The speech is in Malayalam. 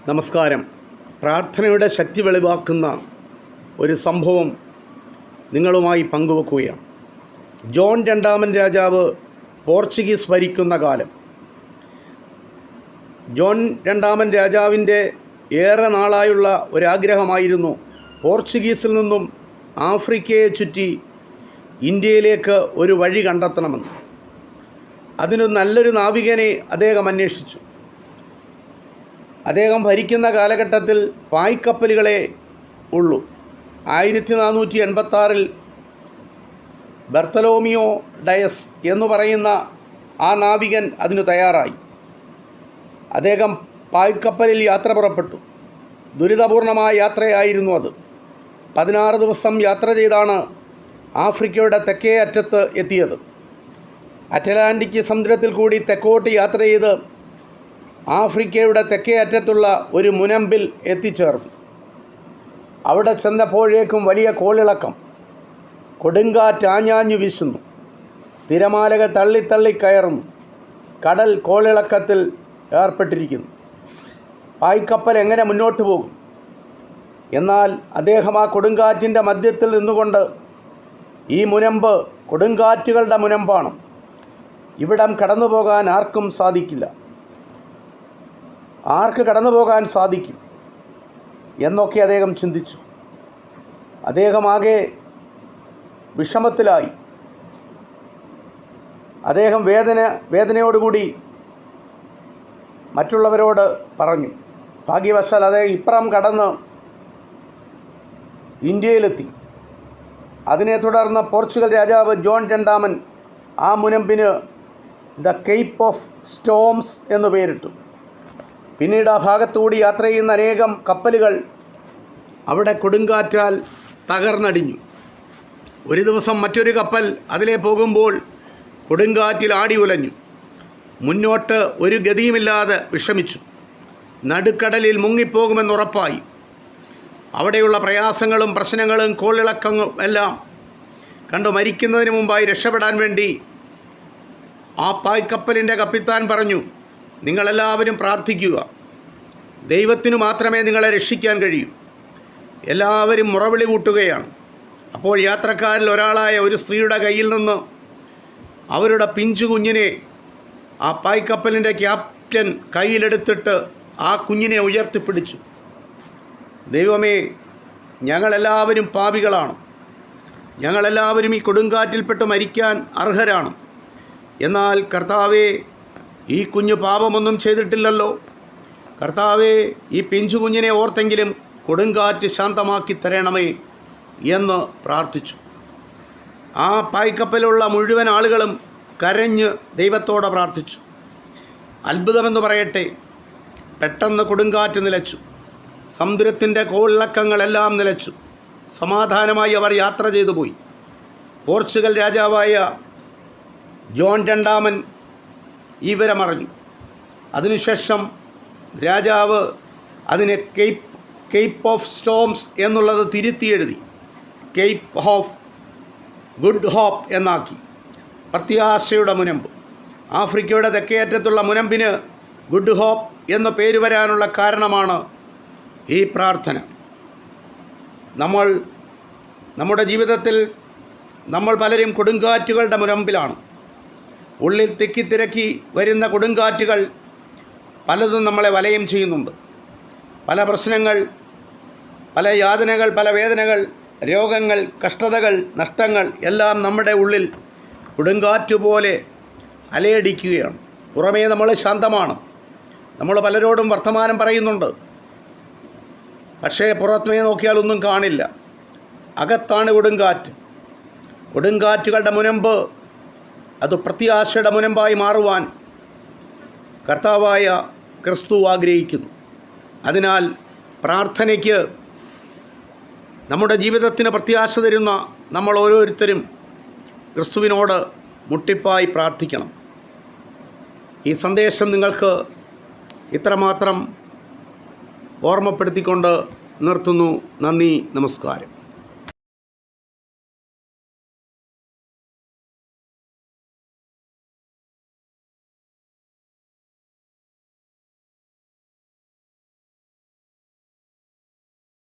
നമസ്കാരം. പ്രാർത്ഥനയുടെ ശക്തി വെളിവാക്കുന്ന ഒരു സംഭവം നിങ്ങളുമായി പങ്കുവെക്കുകയാണ്. ജോൺ രണ്ടാമൻ രാജാവ് പോർച്ചുഗീസ് ഭരിക്കുന്ന കാലം. ജോൺ രണ്ടാമൻ രാജാവിൻ്റെ ഏറെ നാളായുള്ള ഒരാഗ്രഹമായിരുന്നു പോർച്ചുഗീസിൽ നിന്നും ആഫ്രിക്കയെ ചുറ്റി ഇന്ത്യയിലേക്ക് ഒരു വഴി കണ്ടെത്തണമെന്ന്. അതിന് നല്ലൊരു നാവികനെ അദ്ദേഹം അന്വേഷിച്ചു. അദ്ദേഹം ഭരിക്കുന്ന കാലഘട്ടത്തിൽ പായ്ക്കപ്പലുകളെ ഉള്ളൂ. 1486 ബർത്തലോമിയോ ഡയസ് എന്ന് പറയുന്ന ആ നാവികൻ അതിനു തയ്യാറായി. അദ്ദേഹം പായ്ക്കപ്പലിൽ യാത്ര പുറപ്പെട്ടു. ദുരിതപൂർണമായ യാത്രയായിരുന്നു അത്. 16 ദിവസം യാത്ര ചെയ്താണ് ആഫ്രിക്കയുടെ തെക്കേ അറ്റത്ത് എത്തിയത്. അറ്റ്ലാന്റിക് സമുദ്രത്തിൽ കൂടി തെക്കോട്ട് യാത്ര ചെയ്ത് ആഫ്രിക്കയുടെ തെക്കേ അറ്റത്തുള്ള ഒരു മുനമ്പിൽ എത്തിച്ചേർന്നു. അവിടെ ചെന്നപ്പോഴേക്കും വലിയ കോളിളക്കം. കൊടുങ്കാറ്റ് ആഞ്ഞാഞ്ഞു വീശുന്നു. തിരമാലകൾ തള്ളിത്തള്ളി കയറുന്നു. കടൽ കോളിളക്കത്തിൽ ഏർപ്പെട്ടിരിക്കുന്നു. പായ്ക്കപ്പൽ എങ്ങനെ മുന്നോട്ട് പോകും? എന്നാൽ അദ്ദേഹം ആ കൊടുങ്കാറ്റിൻ്റെ മധ്യത്തിൽ നിന്നുകൊണ്ട്, ഈ മുനമ്പ് കൊടുങ്കാറ്റുകളുടെ മുനമ്പാണ്, ഇവിടം കടന്നു പോകാൻ ആർക്കും സാധിക്കില്ല, ആർക്ക് കടന്നു പോകാൻ സാധിക്കും എന്നൊക്കെ അദ്ദേഹം ചിന്തിച്ചു. അദ്ദേഹം ആകെ വിഷമത്തിലായി. അദ്ദേഹം വേദനയോടുകൂടി മറ്റുള്ളവരോട് പറഞ്ഞു. ഭാഗ്യവശാൽ അദ്ദേഹം ഇപ്പുറം കടന്ന് ഇന്ത്യയിലെത്തി. അതിനെ തുടർന്ന് പോർച്ചുഗൽ രാജാവ് ജോൺ രണ്ടാമൻ ആ മുനമ്പിന് ദ കേപ്പ് ഓഫ് സ്റ്റോംസ് എന്ന് പേരിട്ടു. പിന്നീട് ആ ഭാഗത്തുകൂടി യാത്ര ചെയ്യുന്ന അനേകം കപ്പലുകൾ അവിടെ കൊടുങ്കാറ്റാൽ തകർന്നടിഞ്ഞു. ഒരു ദിവസം മറ്റൊരു കപ്പൽ അതിലെ പോകുമ്പോൾ കൊടുങ്കാറ്റിൽ ആടി ഉലഞ്ഞു. മുന്നോട്ട് ഒരു ഗതിയുമില്ലാതെ വിഷമിച്ചു. നടുക്കടലിൽ മുങ്ങിപ്പോകുമെന്നുറപ്പായി. അവിടെയുള്ള പ്രയാസങ്ങളും പ്രശ്നങ്ങളും കോളിളക്കങ്ങളും എല്ലാം കണ്ടു മരിക്കുന്നതിന് മുമ്പായി രക്ഷപ്പെടാൻ വേണ്ടി ആ പായ്ക്കപ്പലിൻ്റെ കപ്പിത്താൻ പറഞ്ഞു, നിങ്ങളെല്ലാവരും പ്രാർത്ഥിക്കുക, ദൈവത്തിനു മാത്രമേ നിങ്ങളെ രക്ഷിക്കാൻ കഴിയൂ. എല്ലാവരും മുറവിളി കൂട്ടുകയാണ്. അപ്പോൾ യാത്രക്കാരിൽ ഒരാളായ ഒരു സ്ത്രീയുടെ കയ്യിൽ നിന്ന് അവരുടെ പിഞ്ചു കുഞ്ഞിനെ ആ പായ്ക്കപ്പലിൻ്റെ ക്യാപ്റ്റൻ കയ്യിലെടുത്തിട്ട് ആ കുഞ്ഞിനെ ഉയർത്തിപ്പിടിച്ചു. ദൈവമേ, ഞങ്ങളെല്ലാവരും പാപികളാണ്, ഞങ്ങളെല്ലാവരും ഈ കൊടുങ്കാറ്റിൽപ്പെട്ട് മരിക്കാൻ അർഹരാണ്. എന്നാൽ കർത്താവേ, ഈ കുഞ്ഞ് പാപമൊന്നും ചെയ്തിട്ടില്ലല്ലോ. കർത്താവേ, ഈ പിഞ്ചു കുഞ്ഞിനെ ഓർത്തെങ്കിലും കൊടുങ്കാറ്റ് ശാന്തമാക്കി തരണമേ എന്ന് പ്രാർത്ഥിച്ചു. ആ പായ്ക്കപ്പലുള്ള മുഴുവൻ ആളുകളും കരഞ്ഞ് ദൈവത്തോടെ പ്രാർത്ഥിച്ചു. അത്ഭുതമെന്ന് പറയട്ടെ, പെട്ടെന്ന് കൊടുങ്കാറ്റ് നിലച്ചു. സമുദ്രത്തിൻ്റെ കോളിളക്കങ്ങളെല്ലാം നിലച്ചു. സമാധാനമായി അവർ യാത്ര ചെയ്തു പോയി. പോർച്ചുഗൽ രാജാവായ ജോൺ രണ്ടാമൻ ഈ വിവരമറിഞ്ഞു. അതിനുശേഷം രാജാവ് അതിനെ കേപ്പ് ഓഫ് സ്റ്റോംസ് എന്നുള്ളത് തിരുത്തി എഴുതി കേപ്പ് ഓഫ് ഗുഡ് ഹോപ്പ് എന്നാക്കി. പ്രത്യാശയുടെ മുനമ്പ്. ആഫ്രിക്കയുടെ തെക്കേയറ്റത്തുള്ള മുനമ്പിന് ഗുഡ് ഹോപ്പ് എന്ന പേര് വരാനുള്ള കാരണമാണ് ഈ പ്രാർത്ഥന. നമ്മുടെ ജീവിതത്തിൽ നമ്മൾ പലരും കൊടുങ്കാറ്റുകളുടെ മുനമ്പിലാണ്. ഉള്ളിൽ തിക്കിത്തിരക്കി വരുന്ന കൊടുങ്കാറ്റുകൾ പലതും നമ്മളെ വലയം ചെയ്യുന്നുണ്ട്. പല പ്രശ്നങ്ങൾ, പല യാതനകൾ, പല വേദനകൾ, രോഗങ്ങൾ, കഷ്ടതകൾ, നഷ്ടങ്ങൾ എല്ലാം നമ്മുടെ ഉള്ളിൽ കൊടുങ്കാറ്റുപോലെ അലയടിക്കുകയാണ്. പുറമേ നമ്മൾ ശാന്തമാണ്. നമ്മൾ പലരോടും വർത്തമാനം പറയുന്നുണ്ട്. പക്ഷേ പുറമേ നോക്കിയാൽ ഒന്നും കാണില്ല. അകത്താണ് കൊടുങ്കാറ്റ്. കൊടുങ്കാറ്റുകളുടെ മുനമ്പ് അത് പ്രത്യാശയുടെ മുനമ്പായി മാറുവാൻ കർത്താവായ ക്രിസ്തു ആഗ്രഹിക്കുന്നു. അതിനാൽ പ്രാർത്ഥനയ്ക്ക്, നമ്മുടെ ജീവിതത്തിന് പ്രത്യാശ തരുന്ന നമ്മൾ ഓരോരുത്തരും ക്രിസ്തുവിനോട് മുട്ടിപ്പായി പ്രാർത്ഥിക്കണം. ഈ സന്ദേശം നിങ്ങൾക്ക് ഇത്രമാത്രം ഓർമ്മപ്പെടുത്തിക്കൊണ്ട് നിർത്തുന്നു. നന്ദി, നമസ്കാരം.